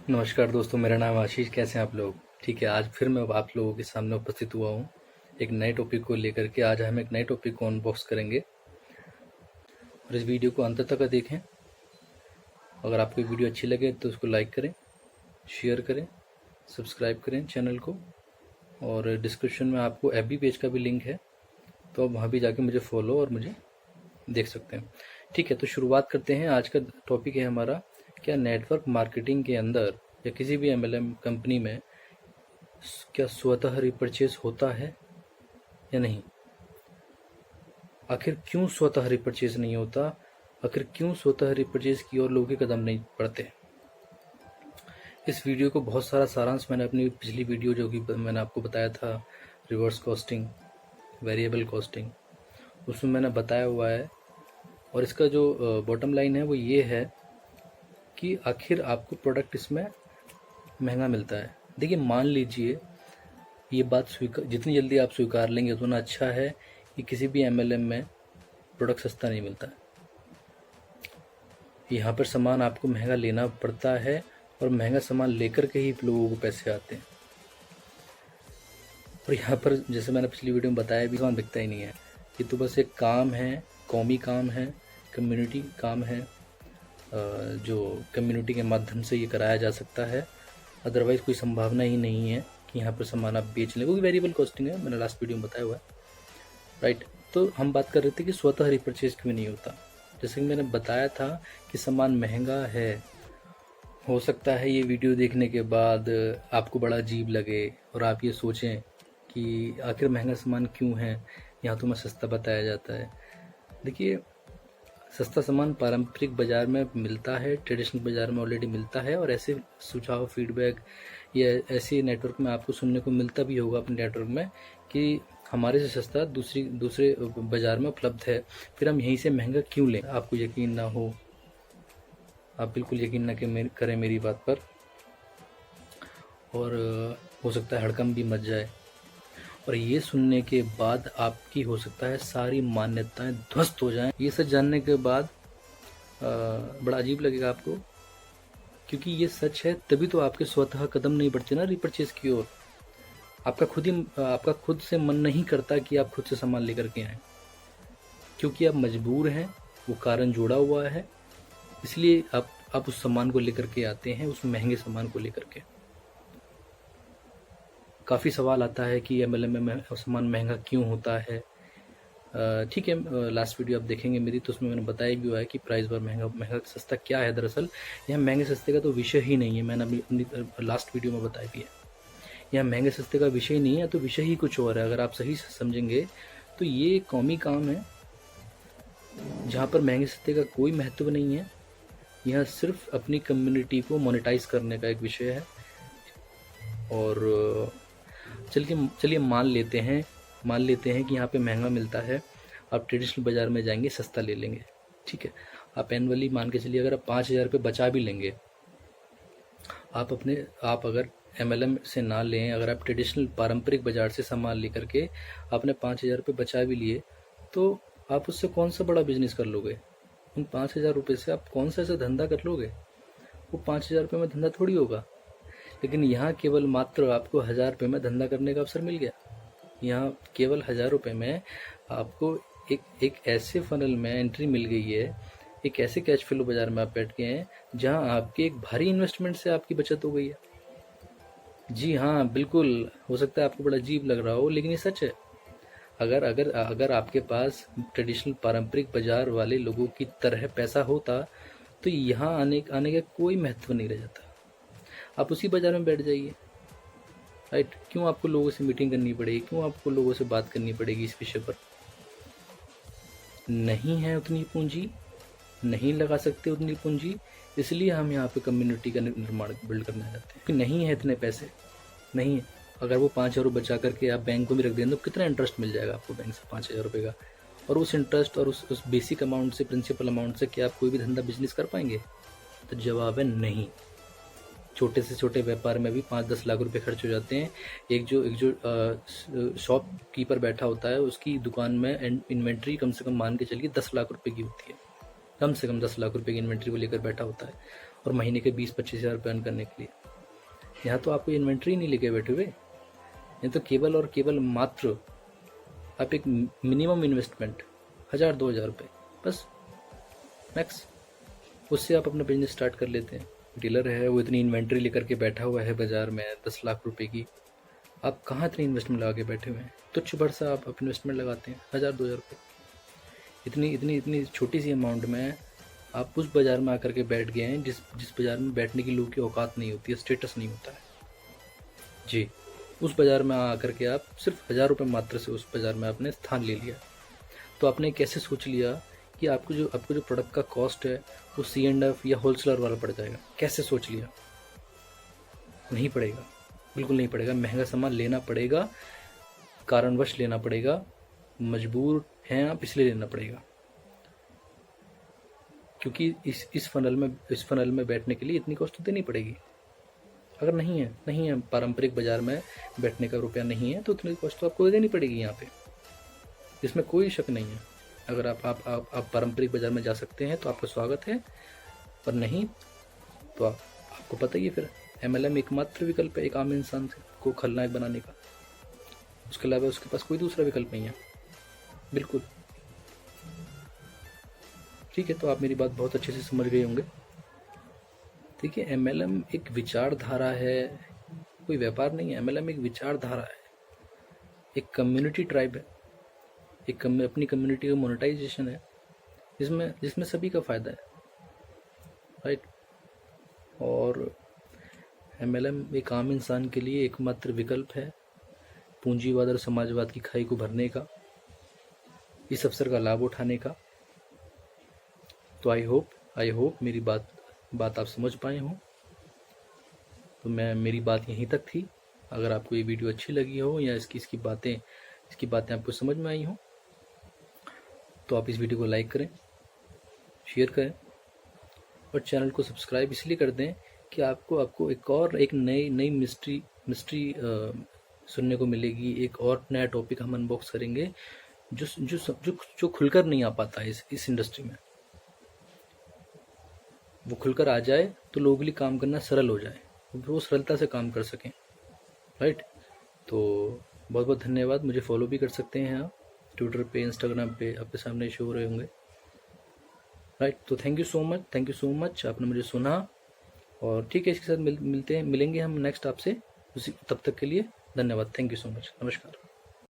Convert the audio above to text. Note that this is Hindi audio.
नमस्कार दोस्तों, मेरा नाम आशीष। कैसे हैं आप लोग? ठीक है, आज फिर मैं आप लोगों के सामने उपस्थित हुआ हूँ एक नए टॉपिक को लेकर के। आज हम एक नए टॉपिक को अनबॉक्स करेंगे और इस वीडियो को अंत तक देखें। अगर आपको वीडियो अच्छी लगे तो उसको लाइक करें, शेयर करें, सब्सक्राइब करें चैनल को। और डिस्क्रिप्शन में आपको एफबी पेज का भी लिंक है, तो आप वहाँ भी जाके मुझे फॉलो और मुझे देख सकते हैं। ठीक है, तो शुरुआत करते हैं। आज का टॉपिक है हमारा, क्या नेटवर्क मार्केटिंग के अंदर या किसी भी एमएलएम कंपनी में क्या स्वतः रिपर्चेज होता है या नहीं? आखिर क्यों स्वतः रिपर्चेज नहीं होता? आखिर क्यों स्वतः रिपर्चेज की ओर लोगों के कदम नहीं बढ़ते? इस वीडियो को बहुत सारा सारांश मैंने अपनी पिछली वीडियो जो कि मैंने आपको बताया था, रिवर्स कॉस्टिंग, वेरिएबल कॉस्टिंग, उसमें मैंने बताया हुआ है। और इसका जो बॉटम लाइन है वो ये है कि आखिर आपको प्रोडक्ट इसमें महंगा मिलता है। देखिए, मान लीजिए ये बात जितनी जल्दी आप स्वीकार लेंगे उतना अच्छा है कि किसी भी एमएलएम में प्रोडक्ट सस्ता नहीं मिलता है। यहाँ पर सामान आपको महंगा लेना पड़ता है और महंगा सामान लेकर के ही लोगों को पैसे आते हैं। और यहाँ पर जैसे मैंने पिछली वीडियो में बताया भी, सामान बिकता ही नहीं है। ये तो बस एक काम है, कौमी काम है, कम्युनिटी काम है, जो कम्युनिटी के माध्यम से ये कराया जा सकता है। अदरवाइज़ कोई संभावना ही नहीं है कि यहाँ पर सामान आप बेच लें, क्योंकि वेरिएबल कॉस्टिंग है, मैंने लास्ट वीडियो में बताया हुआ है, राइट। तो हम बात कर रहे थे कि स्वतः रिपर्चेज क्यों नहीं होता। जैसे कि मैंने बताया था कि सामान महंगा है। हो सकता है ये वीडियो देखने के बाद आपको बड़ा अजीब लगे और आप ये सोचें कि आखिर महंगा सामान क्यों है, यहाँ तो मैं सस्ता बताया जाता है। देखिए, सस्ता सामान पारंपरिक बाज़ार में मिलता है, ट्रेडिशनल बाज़ार में ऑलरेडी मिलता है। और ऐसे सुझाव, फीडबैक या ऐसे नेटवर्क में आपको सुनने को मिलता भी होगा अपने नेटवर्क में कि हमारे से सस्ता दूसरे बाज़ार में उपलब्ध है, फिर हम यहीं से महंगा क्यों लें। आपको यकीन ना हो, आप बिल्कुल यकीन ना करें मेरी बात पर, और हो सकता है हड़कंप भी मच जाए। और ये सुनने के बाद आपकी हो सकता है सारी मान्यताएं ध्वस्त हो जाएं। ये सच जानने के बाद बड़ा अजीब लगेगा आपको, क्योंकि ये सच है, तभी तो आपके स्वतः कदम नहीं बढ़ते ना रिपर्चेज की ओर। आपका खुद से मन नहीं करता कि आप खुद से सामान लेकर के आएँ, क्योंकि आप मजबूर हैं, वो कारण जुड़ा हुआ है, इसलिए आप उस सामान को लेकर के आते हैं, उस महंगे सामान को लेकर के। काफ़ी सवाल आता है कि एमएलएम में सामान महंगा क्यों होता है। ठीक है, लास्ट वीडियो आप देखेंगे मेरी, तो उसमें मैंने बताया भी हुआ है कि प्राइस बार महंगा सस्ता क्या है। दरअसल यहाँ महंगे सस्ते का तो विषय ही नहीं है, मैंने अपनी लास्ट वीडियो में बताया भी है। यहाँ महंगे सस्ते का विषय नहीं है, तो विषय ही कुछ और है। अगर आप सही से समझेंगे तो ये कौमी काम है, जहाँ पर महंगे सस्ते का कोई महत्व नहीं है। यह सिर्फ अपनी कम्युनिटी को मोनेटाइज करने का एक विषय है। और चलिए मान लेते हैं कि यहाँ पे महंगा मिलता है, आप ट्रेडिशनल बाज़ार में जाएंगे, सस्ता ले लेंगे। ठीक है, आप एनुअली मान के चलिए, अगर आप 5,000 रुपये बचा भी लेंगे, आप अगर एमएलएम से ना लें, अगर आप ट्रेडिशनल पारंपरिक बाज़ार से सामान लेकर के आपने 5,000 रुपये बचा भी लिए, तो आप उससे कौन सा बड़ा बिजनेस कर लोगे? उन 5,000 रुपये से आप कौन सा ऐसा धंधा कर लोगे? वो 5,000 रुपये में धंधा थोड़ी होगा। लेकिन यहाँ केवल मात्र आपको 1,000 रुपये में धंधा करने का अवसर मिल गया। यहाँ केवल 1,000 रुपये में आपको एक ऐसे फनल में एंट्री मिल गई है, एक ऐसे कैश फ्लो बाज़ार में आप बैठ गए हैं जहाँ आपके एक भारी इन्वेस्टमेंट से आपकी बचत हो गई है। जी हाँ, बिल्कुल, हो सकता है आपको बड़ा अजीब लग रहा हो, लेकिन ये सच है। अगर आपके पास ट्रेडिशनल पारंपरिक बाज़ार वाले लोगों की तरह पैसा होता तो यहाँ आने का कोई महत्व नहीं रह जाता। आप उसी बाज़ार में बैठ जाइए, राइट। क्यों आपको लोगों से मीटिंग करनी पड़ेगी? क्यों आपको लोगों से बात करनी पड़ेगी इस विषय पर? नहीं है उतनी पूंजी, नहीं लगा सकते उतनी पूंजी, इसलिए हम यहाँ पे कम्युनिटी का निर्माण बिल्ड करना चाहते हैं कि नहीं है इतने पैसे, नहीं है। अगर वो 5,000 बचा करके आप बैंक को भी रख दें तो कितना इंटरेस्ट मिल जाएगा आपको बैंक से 5,000 रुपये का? और उस इंटरेस्ट और उस बेसिक अमाउंट से, प्रिंसिपल अमाउंट से क्या आप कोई भी धंधा बिजनेस कर पाएंगे? तो जवाब है नहीं। छोटे से छोटे व्यापार में भी 5-10 लाख रुपए खर्च हो जाते हैं। एक जो शॉपकीपर बैठा होता है, उसकी दुकान में इन्वेंट्री कम से कम मान के चलिए 10 लाख रुपए की होती है। कम से कम 10 लाख रुपए की इन्वेंट्री को लेकर बैठा होता है, और महीने के 20-25 हज़ार रुपये अर्न करने के लिए। यहाँ तो आपको इन्वेंट्री नहीं लेके बैठे हुए, ये तो केवल और केवल मात्र आप एक मिनिमम इन्वेस्टमेंट 1000-2000 रुपये बस मैक्स, उससे आप अपना बिजनेस स्टार्ट कर लेते हैं। डीलर है वो इतनी इन्वेंट्री लेकर के बैठा हुआ है बाज़ार में 10 लाख रुपए की, आप कहाँ इतनी इन्वेस्टमेंट लगा के बैठे हुए हैं? तुच्छ भरसा आप इन्वेस्टमेंट लगाते हैं 1000-2000 रुपये। इतनी इतनी इतनी छोटी सी अमाउंट में आप उस बाज़ार में आकर के बैठ गए हैं जिस बाज़ार में बैठने की लोगों की औकात नहीं होती है, स्टेटस नहीं होता है जी। उस बाज़ार में आकर के आप सिर्फ 1000 रुपये मात्र से उस बाज़ार में आपने स्थान ले लिया। तो आपने कैसे सोच लिया कि आपको जो प्रोडक्ट का कॉस्ट है वो C&F या होलसेलर वाला पड़ जाएगा? कैसे सोच लिया? नहीं पड़ेगा, बिल्कुल नहीं पड़ेगा। महंगा सामान लेना पड़ेगा, कारणवश लेना पड़ेगा, मजबूर हैं आप इसलिए लेना पड़ेगा, क्योंकि इस फनल में बैठने के लिए इतनी कॉस्ट तो देनी पड़ेगी। अगर नहीं है पारंपरिक बाजार में बैठने का रुपया नहीं है तो उतनी कॉस्ट तो आपको देनी पड़ेगी यहाँ पे, इसमें कोई शक नहीं है। अगर आप पारंपरिक बाजार में जा सकते हैं तो आपका स्वागत है, पर नहीं तो आपको पता ही है फिर MLM एकमात्र विकल्प है एक आम इंसान को खलनायक बनाने का। उसके अलावा उसके पास कोई दूसरा विकल्प नहीं है, बिल्कुल। ठीक है, तो आप मेरी बात बहुत अच्छे से समझ गए होंगे। ठीक है, MLM एक विचारधारा है, कोई व्यापार नहीं है। MLM एक विचारधारा है, एक कम्युनिटी ट्राइब है, एक अपनी कम्युनिटी का मोनेटाइजेशन है, जिसमें सभी का फ़ायदा है, राइट। और MLM एक आम इंसान के लिए एकमात्र विकल्प है पूंजीवाद और समाजवाद की खाई को भरने का, इस अवसर का लाभ उठाने का। तो आई होप मेरी बात आप समझ पाए हों। तो मेरी बात यहीं तक थी। अगर आपको ये वीडियो अच्छी लगी हो या इसकी बातें आपको समझ में आई हो तो आप इस वीडियो को लाइक करें, शेयर करें और चैनल को सब्सक्राइब इसलिए कर दें कि आपको एक नई मिस्ट्री सुनने को मिलेगी। एक और नया टॉपिक हम अनबॉक्स करेंगे जो खुलकर नहीं आ पाता है इस इंडस्ट्री में। वो खुलकर आ जाए तो लोगों के लिए काम करना सरल हो जाए, वो सरलता से काम कर सकें, राइट। तो बहुत बहुत धन्यवाद। मुझे फॉलो भी कर सकते हैं आप ट्विटर पे, इंस्टाग्राम पे, आपके सामने शो हो रहे होंगे, राइट। तो थैंक यू सो मच आपने मुझे सुना। और ठीक है, इसके साथ मिलेंगे हम नेक्स्ट आपसे तब तक के लिए धन्यवाद। थैंक यू सो मच, नमस्कार।